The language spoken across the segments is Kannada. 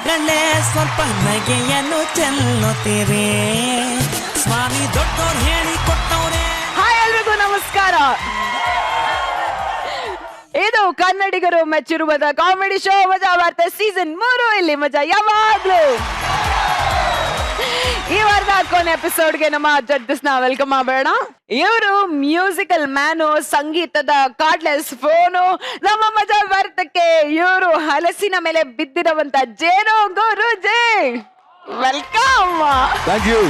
ಮಗಳೇ ಸ್ವಲ್ಪ ನಗೆಯನ್ನು ಚೆಲ್ಲುತ್ತೀರಿ ಸ್ವಾಮಿ ದೊಡ್ಡೋರು ಹೇಳಿ ಕೊಟ್ಟವ್ರೆ. ಹಾಯ್ ಎಲ್ರಿಗೂ ನಮಸ್ಕಾರ. ಇದು ಕನ್ನಡಿಗರು ಮೆಚ್ಚಿರುವುದ ಕಾಮಿಡಿ ಶೋ ಮಜಾ ವಾರ್ತೆ ಸೀಸನ್ 3. ಇಲ್ಲಿ ಮಜಾ ಯಾವಾಗ್ಲೂ. ಈ ವಾರದ ಕೊನೆ ಎಪಿಸೋಡ್ಗೆ ನಮ್ಮ ಜಡ್ಜಸ್ ನ ವೆಲ್ಕಮ್ ಮಾಡೋಣ. ಇವರು ಮ್ಯೂಸಿಕಲ್ ಮ್ಯಾನು, ಸಂಗೀತದ ಕಾರ್ಡ್ಲೆಸ್ ಫೋನು. ನಮ್ಮ ಮಜಾ ವಾರ್ತಕ್ಕೆ ಇವರು ಹಲಸಿನ ಮೇಲೆ ಬಿದ್ದಿರುವಂತ ಜೇನು ಗುರೂಜಿ. ವೆಲ್ಕಮ್. Thank you.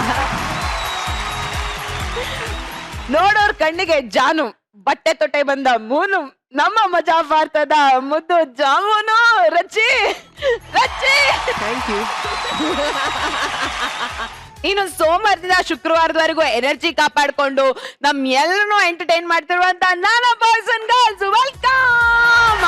ನೋಡೋರ್ ಕಣ್ಣಿಗೆ ಜಾನು, ಬಟ್ಟೆ ತೊಟ್ಟೆ ಬಂದ ಮೂನು, ನಮ್ಮ ಮಜಾ ಭಾರತದ ಮುದ್ದು ಜಾಮೂನು ರಚಿ ರಚಿ. Thank you. ಇನ್ನು ಸೋಮವಾರದಿಂದ ಶುಕ್ರವಾರದವರೆಗೂ ಎನರ್ಜಿ ಕಾಪಾಡ್ಕೊಂಡು ನಮ್ ಎಲ್ಲರೂ ಎಂಟರ್ಟೈನ್ ಮಾಡ್ತಿರುವಂತ ನಾನಾ ಬಾಯ್ಸ್ ಅಂಡ್ ಗರ್ಲ್ಸ್, ವೆಲ್ಕಮ್.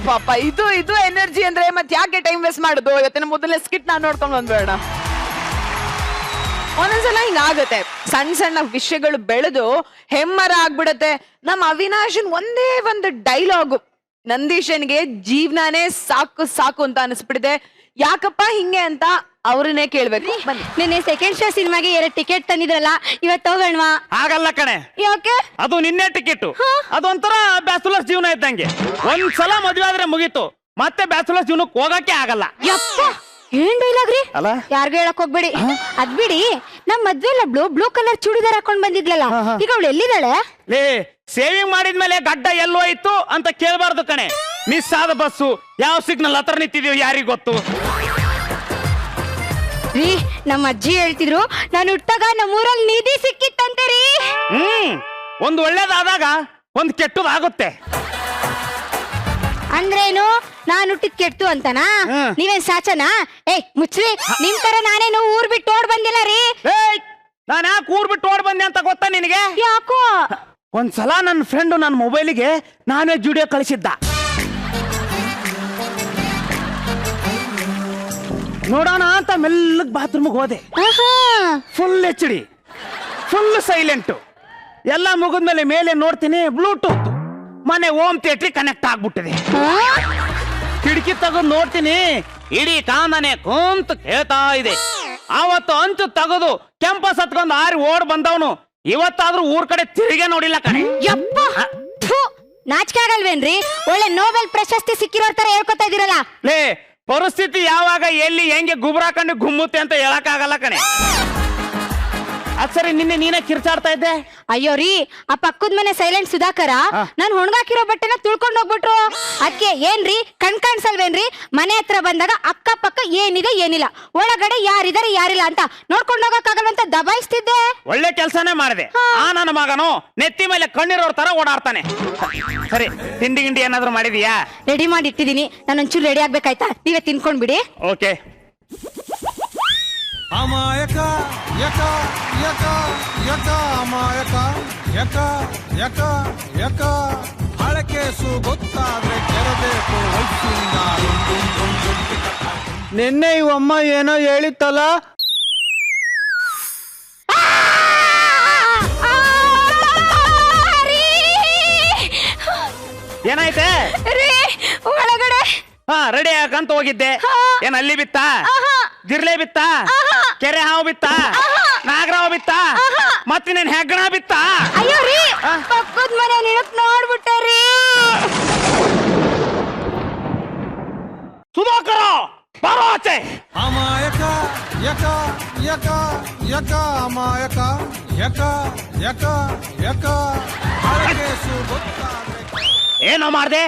ಪಾಪ ಇದು ಎನರ್ಜಿ ಅಂದ್ರೆ ಮತ್ತೆ ಯಾಕೆ ಟೈಮ್ ವೇಸ್ಟ್ ಮಾಡುದು? ಇವತ್ತಿನ ಮೊದಲನೇ ಸ್ಕಿಟ್ ನಾನು ನೋಡ್ಕೊಂಡು ಬಂದ್ಬೇಡ. ಒಂದೊಂದ್ಸಲ ಹಿಂಗಾಗತ್ತೆ, ಸಣ್ಣ ಸಣ್ಣ ವಿಷಯಗಳು ಬೆಳೆದು ಹೆಮ್ಮರ ಆಗ್ಬಿಡತ್ತೆ. ನಮ್ಮ ಅವಿನಾಶನ್ ಒಂದೇ ಒಂದು ಡೈಲಾಗು ನಂದೀಶನ್ಗೆ ಜೀವನಾನೇ ಸಾಕು ಸಾಕು ಅಂತ ಅನಿಸ್ಬಿಟ್ಟಿದೆ. ಯಾಕಪ್ಪ ಹಿಂಗೆ ಅಂತ ಅವ್ರನ್ನೇ ಕೇಳ್ಬೇಕು. ಬನ್ನಿ. ನಿನ್ನೆ ಸೆಕೆಂಡ್ ಶೋ ಸಿನಿಮಾಗೆ 2 ಟಿಕೆಟ್ ತಂದಿದ್ರಲ್ಲ, ಇವತ್ತು ಹೋಗೋಣವಾ? ಆಗಲ್ಲ ಕಣೆ. ಯಾಕೆ? ಅದು ನಿನ್ನೆ ಟಿಕೆಟ್. ಅದೊಂಥರ ಬ್ಯಾಚುಲರ್ಸ್ ಜೀವನ ಇದ್ದಂಗೆ. ಒಂದ್ಸಲ ಮದ್ವೆ ಆದ್ರೆ ಮುಗೀತು, ಮತ್ತೆ ಬ್ಯಾಚುಲರ್ಸ್ ಜೀವನಕ್ಕೆ ಹೋಗಕ್ಕೆ ಆಗಲ್ಲ. ಯಪ್ಪ, ಏನ್ ಡೈಲಾಗ್ ರೀ? ಯಾರಿಗೂ ಹೇಳಕ್ ಹೋಗ್ಬೇಡಿ. ಅದ್ ಬಿಡಿ, ನಮ್ ಮದ್ವೆ ಬ್ಲೂ ಕಲರ್ ಚೂಡಿದಾರ್ ಹಾಕೊಂಡ್ ಬಂದಿದ್ಲಲ್ಲ, ಈಗ ಅವಳು ಎಲ್ಲಿದ್ದಾಳೆ? ಲೇ, ಸೇವಿಂಗ್ ಮಾಡಿದ್ಮೇಲೆ ಗಡ್ಡ ಎಲ್ಲೋಯ್ತು ಅಂತ ಕೇಳಬಾರ್ದು ಕಣೆ. ಮಿಸ್ ಆದ ಬಸ್ಸು ಯಾವ ಸಿಗ್ನಲ್ ಹತ್ರ ನಿಂತಿದೀವಿ ಯಾರಿಗ್ ಗೊತ್ತು? ರೀ, ನಮ್ಮ ಅಜ್ಜಿ ಹೇಳ್ತಿದ್ರು, ನಾನು ಹುಟ್ಟಾಗ ನಮ್ಮೂರಲ್ಲಿ ನಿಧಿ ಸಿಕ್ಕಿತ್ತಂತೆ ರೀ. ಒಂದ್ ಒಳ್ಳೇದಾದಾಗ ಒಂದ್ ಕೆಟ್ಟದಾಗುತ್ತೆ. ಅಂದ್ರೇನು? ನಾನ್ ಹುಟ್ಟಿದ್ ಕೆಟ್ಟು ಅಂತನಾ? ನೀವೇನ್ ಸಾಚನಾ? ಮುಚ್ಚ್ರಿ, ನಿಮ್ ತರ ನಾನೇನು ಊರ್ ಬಿಟ್ಟು ಓಡ್ ಬಂದಿಲ್ಲ ರೀ. ನಾನ್ ಯಾಕೆ ಊರ್ ಬಿಟ್ಟು ಓಡ್ ಬಂದೆ ಅಂತ ಗೊತ್ತಾ ನಿನಗೆ? ಯಾಕೋ? ಒಂದ್ಸಲ ನನ್ನ ಫ್ರೆಂಡ್ ನನ್ನ ಮೊಬೈಲಿಗೆ ನಾನೇ ಜುಡಿಯೋ ಕಳಿಸಿದ್ದ. ನೋಡೋಣ ಅಂತ ಮೆಲ್ಲಗ್ ಬಾತ್ರೂಮ್ಗೆ ಹೋದೆ. Full HD, full silent. ಎಲ್ಲ ಮುಗಿದ್ಮೇಲೆ ಮೇಲೆ ನೋಡ್ತೀನಿ ಬ್ಲೂಟೂತ್. ಮನೆ ಹೋಮ್ ಥಿಯೇಟ್ರಿಗೆ ಕನೆಕ್ಟ್ ಆಗ್ಬಿಟ್ಟಿದೆ. ಕಿಟಕಿ ತೆಗೆದು ನೋಡ್ತೀನಿ, ಇಡೀ ಕಾಮನೆ ಕುಂತ ಕೇಳ್ತಾ ಇದೆ. ಆವತ್ತು ಅಂಚು ತೆಗೆದು ಕೆಂಪಸ್ ಹತ್ಕೊಂಡು ಆರಿ ಓಡ್ ಬಂದವನು ಇವತ್ತಾದ್ರೂ ಊರ್ ಕಡೆ ತಿರುಗೇ ನೋಡಿಲ್ಲ ಕಣೆ. ಯಪ್ಪ, ನಾಚಿಕೆ ಆಗಲ್ವೇನ್ರಿ? ಒಳ್ಳೆ ನೋಬೆಲ್ ಪ್ರಶಸ್ತಿ ಸಿಕ್ಕಿರೋ ತರ ಹೇಳ್ಕೊತಾ ಇದೀರಲ್ಲ. ಲೇ, ಪರಿಸ್ಥಿತಿ ಯಾವಾಗ ಎಲ್ಲಿ ಹೆಂಗೆ ಗುಬ್ರಾಕೊಂಡು ಗುಮ್ಮುತ್ತೆ ಅಂತ ಹೇಳಕ್ ಆಗಲ್ಲ ಕಣೆ. ಅದ್ ಸರಿ, ನಿನ್ನೆ ನೀನೇ ಕಿರ್ಚಾಡ್ತಾ ಇದ್ದೆ. ಅಯ್ಯೋ ರೀ, ಆ ಪಕ್ಕದ ಮನೆ ಸೈಲೆಂಟ್ ಸುಧಾಕರ ನಾನ್ ಹೊಣ್ಗಾಕಿರೋ ಬಟ್ಟೆನ ತುಳ್ಕೊಂಡ್ ಹೋಗ್ಬಿಟ್ರು. ಅದಕ್ಕೆ ಏನ್ರಿ ಕಣ್ ಕಾಣಿಸಲ್ವೇನ್ರಿ? ಮನೆ ಹತ್ರ ಬಂದಾಗ ಅಕ್ಕ ಪಕ್ಕ ಏನಿದೆ ಏನಿಲ್ಲ, ಒಳಗಡೆ ಯಾರಿದಾರೆ ಯಾರಿಲ್ಲ ಅಂತ ನೋಡ್ಕೊಂಡ್ ಹೋಗಕ್ಕಾಗಲ್ವಂತ ದಬಾಯಿಸ್ತಿದ್ದೆ. ಒಳ್ಳೆ ಕೆಲ್ಸಾನೇ ಮಾಡಿದೆ. ಆ ನನ್ನ ಮಗನು ನೆತ್ತಿ ಮೇಲೆ ಕಣ್ಣಿರೋರ್ ತರ ಓಡಾಡ್ತಾನೆ. ಸರಿ, ತಿಂಡಿ ಗಿಂಡಿ ಏನಾದ್ರು ಮಾಡಿದೀಯಾ? ರೆಡಿ ಮಾಡಿ ಇಟ್ಟಿದೀನಿ, ನಾನೊಂಚೂರು ರೆಡಿ ಆಗ್ಬೇಕಾಯ್ತಾ? ನೀವೇ ತಿನ್ಕೊಂಡ್ ಬಿಡಿ. ಓಕೆ. ಅಮಾಯಕ ಯಕ ಯಕ ಯಕ ಅಮಾಯಕ ಯಕ ಯಕ ಯಕ ಹಳಕೇಸು ಗೊತ್ತಾದ್ರೆ ಕೆರಬೇಕು ವಯಸ್ಸಿಂದ. ನಿನ್ನೆ ಇವಮ್ಮ ಏನೋ ಹೇಳಿತ್ತಲ್ಲ, ಏನಾಯ್ತೆ? ಒಳಗಡೆ ರೆಡಿ ಆಗಂತ ಹೋಗಿದ್ದೆ. ಏನ್ ಅಲ್ಲಿ ಬಿತ್ತ? ಜಿರ್ಲೆ ಬಿತ್ತ? ಕೆರೆ ಹಾವು ಬಿತ್ತ? ನಾಗರಾವ್ ಬಿತ್ತ? ಮತ್ತಿನೇನ್ ಹೆಗ್ಗಣ ಬಿತ್ತ? ಅಯ್ಯೋ ರೀ, ಪಕ್ಕದ ಮನೆ ನಿಳಕ್ ನೋಡ್ಬಿಟ್ಟೆ ರೀ. ಸುಧಾಕರ, ಬಾರೋ ಆಚೆ. ಅಮಾಯಕ ಯಕ ಯಕ ಯಕ ಅಮಾಯಕ ಯಕ ಯಕ ಯಕ ಹಳಕೇಸು ಗೊತ್ತಾದ್ರೆ. ಏನೋ ಮಾಡ್ದೆ?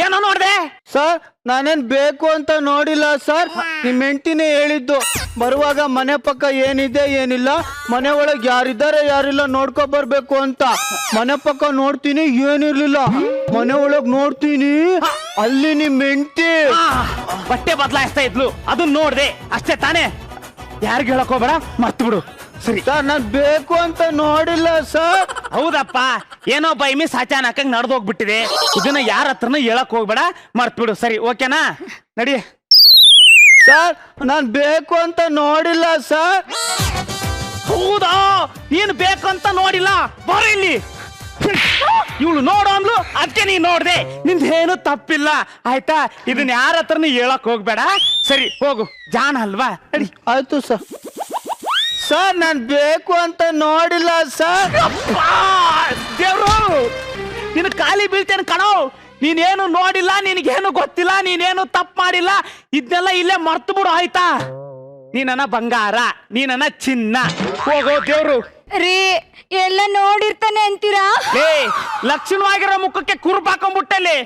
ಏನೋ ನೋಡ್ದೆ? ಸರ್ ನಾನೇನ್ ಬೇಕು ಅಂತ ನೋಡಿಲ್ಲ ಸರ್. ನಿಮ್ ಹೆಂಡತಿನೇ ಹೇಳಿದ್ದು, ಬರುವಾಗ ಮನೆ ಪಕ್ಕ ಏನಿದೆ ಏನಿಲ್ಲ, ಮನೆ ಒಳಗೆ ಯಾರಿದ್ದಾರೆ ಯಾರಿಲ್ಲ ನೋಡ್ಕೊ ಬರ್ಬೇಕು ಅಂತ. ಮನೆ ಪಕ್ಕ ನೋಡ್ತೀನಿ, ಏನಿರ್ಲಿಲ್ಲ. ಮನೆ ಒಳಗ್ ನೋಡ್ತೀನಿ, ಅಲ್ಲಿ ನಿಮ್ ಹೆಂಡತಿ ಬಟ್ಟೆ ಬದಲಾಯಿಸ್ತಾ ಇದ್ಲು, ಅದನ್ನ ನೋಡ್ದೆ ಅಷ್ಟೇ ತಾನೇ. ಯಾರಿಗ ಹೇಳಕ್ ಹೋಗ್ಬೇಡ, ಮರ್ತು ಬಿಡು. ಸರಿ ಸರ್, ನಾನ್ ಬೇಕು ಅಂತ ನೋಡಿಲ್ಲ ಸರ್. ಹೌದಪ್ಪ, ಏನೋ ಬೈ ಮಿಸ್ ಅಚಾನಕ್ ನಡೆದೋಗ್ಬಿಟ್ಟಿದೆ. ಇದನ್ನ ಯಾರ ಹತ್ರನೂ ಹೇಳಕ್ ಹೋಗ್ಬೇಡ, ಮರ್ತು ಬಿಡು. ಸರಿ, ಓಕೆನಾ? ನಡಿ. ಸರ್, ನಾನ್ ಬೇಕು ಅಂತ ನೋಡಿಲ್ಲ ಸರ್. ಹೌದಾ? ನೀನ್ ಬೇಕಂತ ನೋಡಿಲ್ಲ? ಬರ ಇಲ್ಲಿ. ಇವಳು ನೋಡು ಅಂದ್ಲು, ಅದಕ್ಕೆ ನೀ ನೋಡ್ದೆ. ನಿಂದೇನು ತಪ್ಪಿಲ್ಲ ಆಯ್ತಾ. ಇದನ್ನ ಯಾರ ಹತ್ರನೂ ಹೇಳಕ್ ಹೋಗ್ಬೇಡ. ಸರಿ ಹೋಗು, ಜಾಣ ಅಲ್ವಾ? ನಡಿ. ಆಯ್ತು ಸರ್. ಸರ್ ನಾನು ಬೇಕು ಅಂತ ನೋಡಿಲ್ಲ ಸರ್. ದೇವ್ರು, ನಿನ್ ಖಾಲಿ ಬೀಳ್ತೇನೆ ಕಣೋ. ನೀನೇನು ನೋಡಿಲ್ಲ, ನಿನಗೇನು ಗೊತ್ತಿಲ್ಲ, ನೀನೇನು ತಪ್ಪು ಮಾಡಿಲ್ಲ. ಇದನ್ನೆಲ್ಲ ಇಲ್ಲೇ ಮರ್ತು ಬಿಡು ಆಯ್ತಾ. ನೀನನ್ನ ಬಂಗಾರ, ನೀನನ್ನ ಚಿನ್ನ. ಹೋಗೋ ದೇವ್ರು. ರೀ ಎಲ್ಲ ನೋಡಿರ್ತಾನೆ ಅಂತೀರಾ? ಏ, ಲಕ್ಷಣವಾಗಿರೋ ಮುಖಕ್ಕೆ ಕುರುಪ್ ಹಾಕೊಂಡ್ಬಿಟ್ಟಲ್ಲಿ.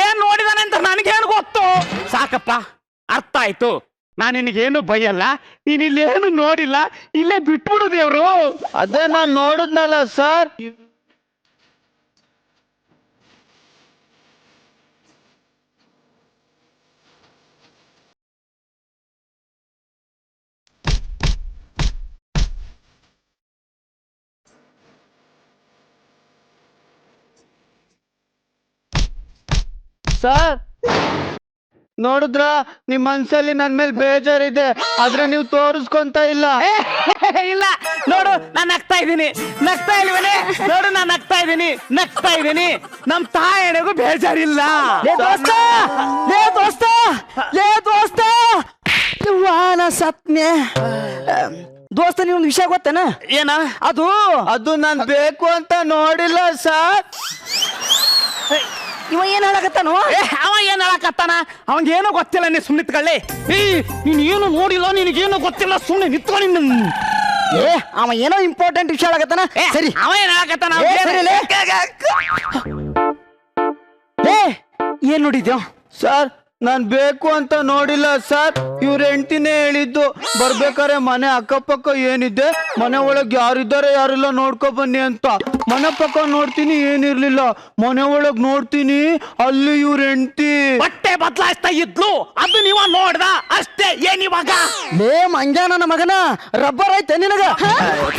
ಏನ್ ನೋಡಿದಾನೆ ಅಂತ ನನಗೇನು ಗೊತ್ತು. ಸಾಕಪ್ಪ, ಅರ್ಥ ಆಯ್ತು. ನಾನು ನಿನಗೇನು ಬೈಯಲ್ಲ. ನೀನ್ ಇಲ್ಲೇನು ನೋಡಿಲ್ಲ, ಇಲ್ಲೇ ಬಿಟ್ಬಿಡು ದೇವ್ರು. ಅದೇ ನಾನು ನೋಡಿದ್ನಲ್ಲ ಸರ್. ಸರ್ ನೋಡಿದ್ರ ನಿಮ್ ಮನ್ಸಲ್ಲಿ ನನ್ ಮೇಲೆ ಬೇಜಾರಿದೆ, ಆದ್ರೆ ನೀವು ತೋರಿಸ್ಕೊಂತ ಇಲ್ಲ. ಇಲ್ಲ ನೋಡು, ನಾನ್ ನಗ್ತಾ ಇದ್ದೀನಿ. ನಗ್ತಾ ಇಲ್ವೇನೆ? ನೋಡು, ನಾನ್ ನಗ್ತಾ ಇದ್ದೀನಿ, ನಗ್ತಾ ಇದ್ದೀನಿ. ನಮ್ ತಾಯಿಗೂ ಬೇಜಾರಿಲ್ಲ. ಲೇ ದೋಸ್ತ, ಲೇ ದೋಸ್ತ, ಲೇ ದೋಸ್ತ, ನಾ ಸತ್ನೆ. ದೋಸ್ತ, ನೀವೊಂದು ವಿಷಯ ಗೊತ್ತೇನ? ಏನ ಅದು ನಾನ್ ಬೇಕು ಅಂತ ನೋಡಿಲ್ಲ ಸರ್. ಇವ ಏನ್ ಹೇಳಕತ್ತಾನು? ಅವ ಏನ್ ಹೇಳಕತ್ತಾನ? ಅವಂಗೇನು ಗೊತ್ತಿಲ್ಲ. ನೀ ಸುಮ್ಮನೆ ನಿತ್ಕೊಳ್ಳಿ. ನೀನ್ ಏನು ನೋಡಿಲ್ಲ, ನಿನಗೇನು ಗೊತ್ತಿಲ್ಲ, ಸುಮ್ಮನೆ ನಿತ್ಕೊಳ್ಳಿ. ಏ, ಅವ ಏನೋ ಇಂಪಾರ್ಟೆಂಟ್ ವಿಷಯ ಹೇಳಕತ್ತಾನ. ಸರಿ, ಅವ ಏನ್ ಹೇಳಕತ್ತಾನ? ಏ, ಸರಿ ಲೇ. ಏ, ಏನ್ ನೋಡಿದ್ಯೋ? ಸರ್ ನಾನ್ ಬೇಕು ಅಂತ ನೋಡಿಲ್ಲ ಸರ್. ಇವ್ರ ಹೆಂಡ್ತಿನೇ ಹೇಳಿದ್ದು, ಬರ್ಬೇಕಾರೆ ಮನೆ ಅಕ್ಕಪಕ್ಕ ಏನಿದೆ, ಮನೆ ಒಳಗ್ ಯಾರಿದ್ದಾರೆ ಯಾರಿಲ್ಲ ನೋಡ್ಕೊ ಬನ್ನಿ ಅಂತ. ಮನೆ ಪಕ್ಕ ನೋಡ್ತೀನಿ, ಏನಿರ್ಲಿಲ್ಲ. ಮನೆ ಒಳಗ್ ನೋಡ್ತೀನಿ, ಅಲ್ಲಿ ಇವ್ರ ಹೆಂಡ್ತಿ ಬಟ್ಟೆ ಬದಲಾಯಿಸ್ತಾ ಇದ್ಲು. ಅದು ನೀವ ನೋಡ್ದ ಅಷ್ಟೇ. ಏನಿವಾಗ? ಲೇ ಮಂಗ್ಯ, ನನ್ನ ಮಗನ ರಬ್ಬರ್ ಐತೆ ನಿನಗ?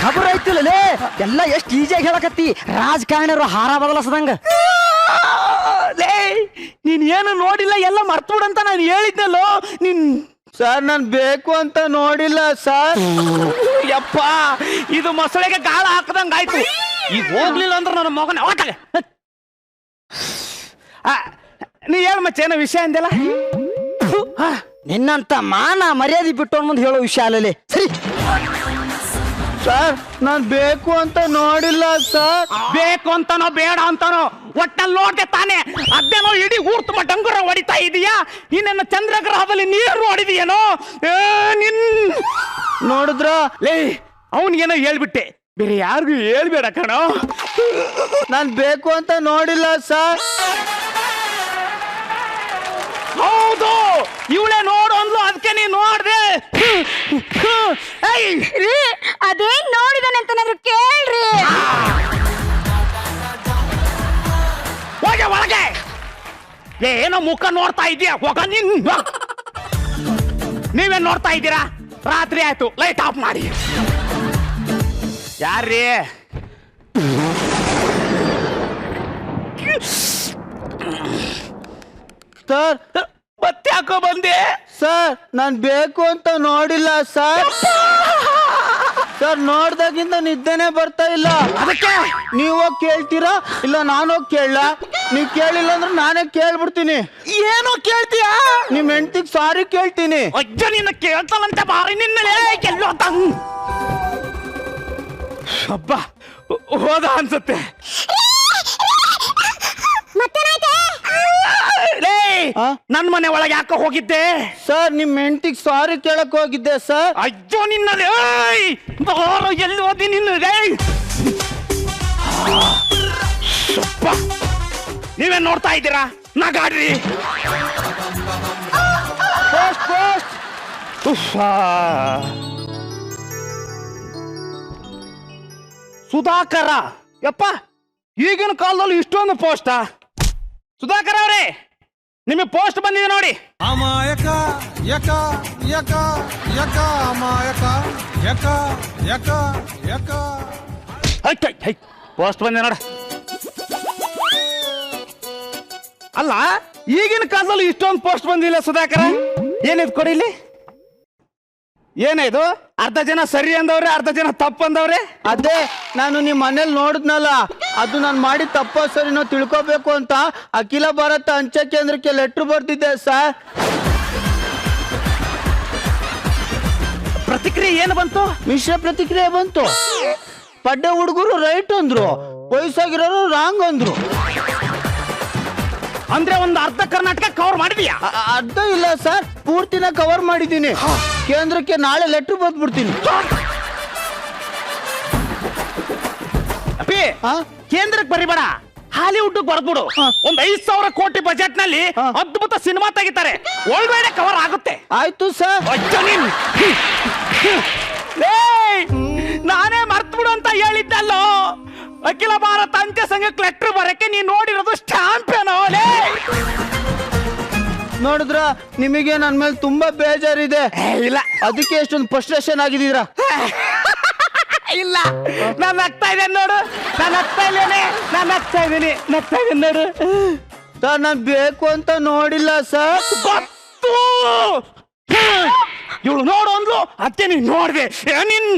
ಖಬರ್ ಐತಿಲ್ಲ ಲೇ. ಎಲ್ಲ ಎಷ್ಟ್ ಈಜಿಯಾಗಿ ಹೇಳಕತ್ತಿ. ರಾಜಕಾರಣಿಯರು ಹಾರ ಬದಲಾಸದಂಗ. ನೀನ್ ಏನು ನೋಡಿಲ್ಲ, ಎಲ್ಲ ಮರ್ತುಬಿಡಂತ ನಾನು ಹೇಳಿದ್ನಲ್ಲೋ. ನೀನ್ ಸರ್ ನಾನ್ ಬೇಕು ಅಂತ ನೋಡಿಲ್ಲ ಸರ್. ಯಪ್ಪ, ಇದು ಮೊಸಳೆಗೆ ಗಾಳ ಹಾಕದಂಗ ಆಯ್ತು. ಈಗ ಹೋಗ್ಲಿಲ್ಲ ಅಂದ್ರೆ ನನ್ನ ಮಗನ ಹೊಟ್ಟೆ. ನೀ ಹೇಳ ಮಚ್ಚ, ಏನೋ ವಿಷಯ ಅಂದೆಲ್ಲ. ನಿನ್ನಂತ ಮಾನ ಮರ್ಯಾದೆ ಬಿಟ್ಟು ಮುಂದೆ ಹೇಳೋ ವಿಷಯ ಅಲ್ಲಲೇ. ಸರಿ ಸರ್ ನಾನ್ ಬೇಕು ಅಂತ ನೋಡಿಲ್ಲ ಸರ್. ಬೇಕು ಅಂತಾನೋ ಬೇಡ ಅಂತಾನೋ ಒಟ್ಟಲ್ಲಿ ನೋಡ್ದೆ ತಾನೆ. ಅದೇನೋ ಇಡೀ ಊರ್ ತುಂಬ ಡಂಗುರ ಹೊಡಿತಾ ಇದೀಯಾ. ಇನ್ನೇನು ಚಂದ್ರಗ್ರಹದಲ್ಲಿ ನೀರು ಹೊಡಿದೀಯೇನೋ ನಿನ್ ನೋಡಿದ್ರ? ಲೇ, ಅವನಿಗೇನೋ ಹೇಳ್ಬಿಟ್ಟೆ, ಬೇರೆ ಯಾರಿಗೂ ಹೇಳ್ಬೇಡ ಕಣೋ. ನಾನ್ ಬೇಕು ಅಂತ ನೋಡಿಲ್ಲ ಸರ್. ಹೌದು, ಇವಳೆ ನೋಡು ಅಂದ್ಲು, ಅದಕ್ಕೆ ನೀ ನೋಡ್ದೆ. ರೀ ಅದೇನ್ ನೋಡಿದಾನೆ ಅಂತನಾದ್ರು ಕೇಳ್ರಿ. ಹೋಗೆ ಒಳಗೆ. ಏನೋ ಮುಖ ನೋಡ್ತಾ ಇದೀಯಾ? ಹೋಗ ನೀನ್. ನೀವೇನ್ ನೋಡ್ತಾ ಇದ್ದೀರಾ? ರಾತ್ರಿ ಆಯ್ತು, ಲೈಟ್ ಆಫ್ ಮಾಡಿ. ಯಾರ್ರೀ? ಸರ್ ಮತ್ತೆ ಯಾಕೋ ಬಂದೆ? ಸರ್ ನಾನ್ ಬೇಕು ಅಂತ ನೋಡಿಲ್ಲ ಸರ್. ಸರ್ ನೋಡ್ದಾಗಿಂದ ನಿದ್ದೆನೆ ಬರ್ತಾ ಇಲ್ಲ. ಅದಕ್ಕೆ ನೀವ್ ಹೋಗಿ ಕೇಳ್ತೀರಾ ಇಲ್ಲ ನಾನು ಹೋಗಿ ಕೇಳಲ್ಲ? ನೀವ್ ಕೇಳಿಲ್ಲ ಅಂದ್ರೆ ನಾನೇ ಕೇಳ್ಬಿಡ್ತೀನಿ. ಏನೋ ಕೇಳ್ತೀಯಾ? ನಿಮ್ ಹೆಂಡ್ತಿಗ್ ಸಾರಿ ಕೇಳ್ತೀನಿ. ಅಜ್ಜ ನಿನ್ನ ಕೇಳ್ತಾನಂತೆ ಬಾರಿ ನಿನ್ನಲೇ ಎಲ್ಲೋ ಹಬ್ಬ ಹೋದ ಅನ್ಸುತ್ತೆ. ನನ್ ಮನೆ ಒಳಗೆ ಯಾಕೆ ಹೋಗಿದ್ದೆ? ಸರ್ ನಿಮ್ ಹೆಂಡ್ತಿಗ್ ಸಾರಿ ಕೇಳಕ್ ಹೋಗಿದ್ದೆ ಸರ್. ಅಜ್ಜೋ ನಿನ್ನಲೇ ಎಲ್ಲಿ ಹೋದಿ ನಿನ್ನಲೇ? ನೀವೇನ್ ನೋಡ್ತಾ ಇದ್ದೀರಾ? ನಗಾಡ್ರಿ. ಸುಧಾಕರ, ಯಪ್ಪ ಈಗಿನ ಕಾಲದಲ್ಲಿ ಇಷ್ಟೊಂದು ಪೋಸ್ಟ. ಸುಧಾಕರ್ ಅವರೇ, ನಿಮಗೆ ಪೋಸ್ಟ್ ಬಂದಿದೆ ನೋಡಿ. ಅಮಾಯಕ ಯಕ ಯಕ ಯಕ ಅಮಾಯಕ ಯಕ ಯಕ ಯಕ. ಪೋಸ್ಟ್ ಬಂದಿದೆ ನೋಡ. ಅಲ್ಲ, ಈಗಿನ ಕಾಲದಲ್ಲಿ ಇಷ್ಟೊಂದು ಪೋಸ್ಟ್ ಬಂದಿಲ್ಲ ಸುಧಾಕರ. ಏನಿದ್ ಕೊಡಿ ಇಲ್ಲಿ. ಏನಿದು? ಅರ್ಧ ಜನ ಸರಿ ಅಂದವ್ರೆ, ಅರ್ಧ ಜನ ತಪ್ಪು ಅಂದವ್ರೆ. ಅದೇ ನಾನು ನಿಮ್ ಮನೇಲಿ ನೋಡಿದ್ನಲ್ಲ, ಅದು ನಾನು ಮಾಡಿ ತಪ್ಪ ಸರಿನೋ ತಿಳ್ಕೊಬೇಕು ಅಂತ ಅಖಿಲ ಭಾರತ ಅಂಚೆ ಕೇಂದ್ರಕ್ಕೆ ಲೆಟ್ರ್ ಬರ್ತಿದ್ದೆ ಸರ್. ಪ್ರತಿಕ್ರಿಯೆ ಏನು ಬಂತು? ಮಿಶ್ರ ಪ್ರತಿಕ್ರಿಯೆ ಬಂತು. ಪಡ್ಡೆ ಹುಡುಗರು ರೈಟ್ ಅಂದ್ರು, ವಯಸ್ಸಾಗಿರೋರು ರಾಂಗ್ ಅಂದ್ರು. ಅಂದ್ರೆ ಒಂದು ಅರ್ಧ ಕರ್ನಾಟಕ ಕವರ್ ಮಾಡಿದ್ಯಾ? ಅರ್ಧ ಇಲ್ಲ ಸರ್, ಪೂರ್ತಿನ ಕವರ್ ಮಾಡಿದ್ದೀನಿ. ಕೇಂದ್ರಕ್ಕೆ ನಾಳೆ ಲೆಟ್ರ್ ಬರ್ದ್ಬಿಡ್ತೀನಿ. ಅಪ್ಪಿ, ಹಾ? ಕೇಂದ್ರಕ್ಕೆ ಬರಿಬೇಡ, ಹಾಲಿವುಡ್ ಬರ್ದ್ಬಿಡು. ಒಂದ್ 5,000 ಕೋಟಿ ಬಜೆಟ್ ನಲ್ಲಿ ಅದ್ಭುತ ಸಿನಿಮಾ ತೆಗಿತಾರೆ, ಒಳ್ಳೆ ಕವರ್ ಆಗುತ್ತೆ. ಆಯ್ತು ಸರ್. ನಾನೇ ಮರ್ತ್ ಬಿಡು ಅಂತ ಹೇಳಿದ್ದಲ್ಲೋ. ಅಖಿಲ ಭಾರತ ಅಂಚೆ ಸಂಘಕ್ಕೆ ಲೆಟ್ರ್ ಬರಕ್ಕೆ ನೀನ್ ನೋಡಿರೋದು ಸ್ಟಾಂಪ್ ಏನೋ. ನೋಡಿದ್ರ, ನಿಮಗೆ ನನ್ನ ಮೇಲೆ ತುಂಬಾ ಬೇಜಾರಿದೆ. ಇಲ್ಲ ಅದಕ್ಕೆ ಎಷ್ಟೊಂದು ಫ್ರಸ್ಟ್ರೇಷನ್ ಆಗಿದ್ದೀರಾ? ಇಲ್ಲ, ನಾನು ನಗ್ತಾ ಇದ್ದೇನೆ ನೋಡು, ನಾನು ನಗ್ತಾ ಇದ್ದೇನೆ, ನಾನು ನಗ್ತಾ ಇದ್ದೀನಿ ನೋಡು. ಸರ್, ನಾನು ಬೇಕು ಅಂತ ನೋಡಿಲ್ಲ ಸರ್. ಗೊತ್ತು, ಇವಳು ನೋಡು ಅಂದ್ಲು, ಅತ್ತೆ ನೀನ್ ನೋಡ್ದೆ. ನಿನ್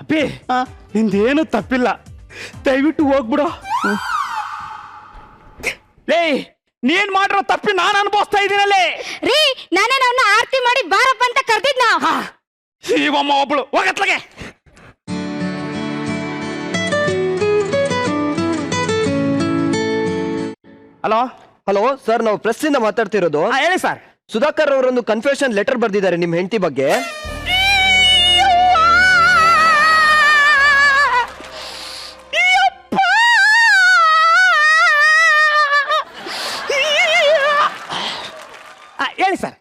ಅಪ್ಪಿ, ನಿಂದೇನು ತಪ್ಪಿಲ್ಲ, ದಯವಿಟ್ಟು ಹೋಗ್ಬಿಡು. ಲೇ, ನೀನ್ ಮಾಡಿರೋ ತಪ್ಪಿ ನಾನು ಅನುಭವಿಸ್ತಾ ಇದ್ದೀನಲ್ಲೇ. ರೀ, ನಾನೇ ಅವನ್ನ ಆರತಿ ಮಾಡಿ ಬಾರಪ್ಪ ಅಂತ ಕರ್ದಿದ್ನ. ಶಿವಮ್ಮ ಒಬ್ಳು ಹೋಗತ್ಲಗೆ. ಹಲೋ ಹಲೋ ಸರ್, ನಾವು ಪ್ರೆಸ್ ಇಂದ ಮಾತಾಡ್ತಿರೋದು. ಹೇಳಿ ಸರ್. ಸುಧಾಕರ್ ಅವರೊಂದು ಕನ್ಫೆಷನ್ ಲೆಟರ್ ಬರ್ದಿದ್ದಾರೆ ನಿಮ್ ಹೆಂಡತಿ ಬಗ್ಗೆ. ಹೇಳಿ ಸರ್.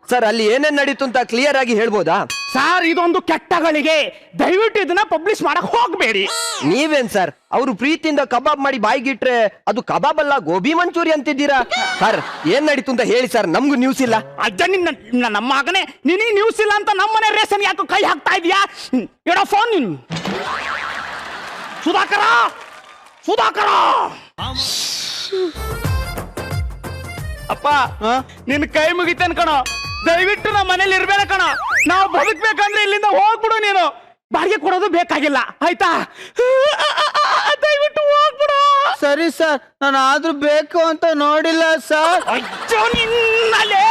ಸರ್, ಅಲ್ಲಿ ಏನೇನ್ ನಡೀತು ಅಂತ ಕ್ಲಿಯರ್ ಆಗಿ ಹೇಳ್ಬೋದಾ? ಸರ್, ಇದೊಂದು ಕೆಟ್ಟಗಳಿಗೆ, ದಯವಿಟ್ಟು ಇದನ್ನ ಪಬ್ಲಿಷ್ ಮಾಡಕ್ ಹೋಗ್ಬೇಡಿ. ನೀವೇನ್ ಸರ್, ಅವರು ಪ್ರೀತಿಯಿಂದ ಕಬಾಬ್ ಮಾಡಿ ಬಾಯಿಗಿಟ್ರೆ ಅದು ಕಬಾಬ್ ಅಲ್ಲ, ಗೋಬಿ ಮಂಚೂರಿ ಅಂತಿದ್ದೀರಾ. ಸರ್, ಏನ್ ನಡೀತು ಅಂತ ಹೇಳಿ ಸರ್, ನಮ್ಗೂ ನ್ಯೂಸ್ ಇಲ್ಲ. ಅಜ್ಜ, ನಮ್ಮ ಮಗನೇ, ನಿನಗೆ ನ್ಯೂಸ್ ಇಲ್ಲ ಅಂತ ನಮ್ಮನೆ ರೇಷನ್ ಯಾಕೋ ಕೈ ಹಾಕ್ತಾ ಇದೀಯಾ? ಎಡೋ ಫೋನ್ ನೀನು. ಸುಧಾಕರ, ಸುಧಾಕರ. ಅಪ್ಪ, ನಿನ್ ಕೈ ಮುಗಿತೇನ್ ಕಣೋ, ದಯವಿಟ್ಟು ನಮ್ಮ ಮನೇಲಿ ಇರ್ಬೇಡ ಕಣ. ನಾವು ಬದುಕ್ಬೇಕಂದ್ರೆ ಇಲ್ಲಿಂದ ಹೋಗ್ಬಿಡು. ನೀನು ಬಾಡಿಗೆ ಕೊಡೋದು ಬೇಕಾಗಿಲ್ಲ, ಆಯ್ತಾ? ದಯವಿಟ್ಟು ಹೋಗ್ಬಿಡು. ಸರಿ ಸರ್, ನಾನು ಆದ್ರೂ ಬೇಕು ಅಂತ ನೋಡಿಲ್ಲ ಸರ್. ಅಯ್ಯೋ ನಿನ್ನಲೇ.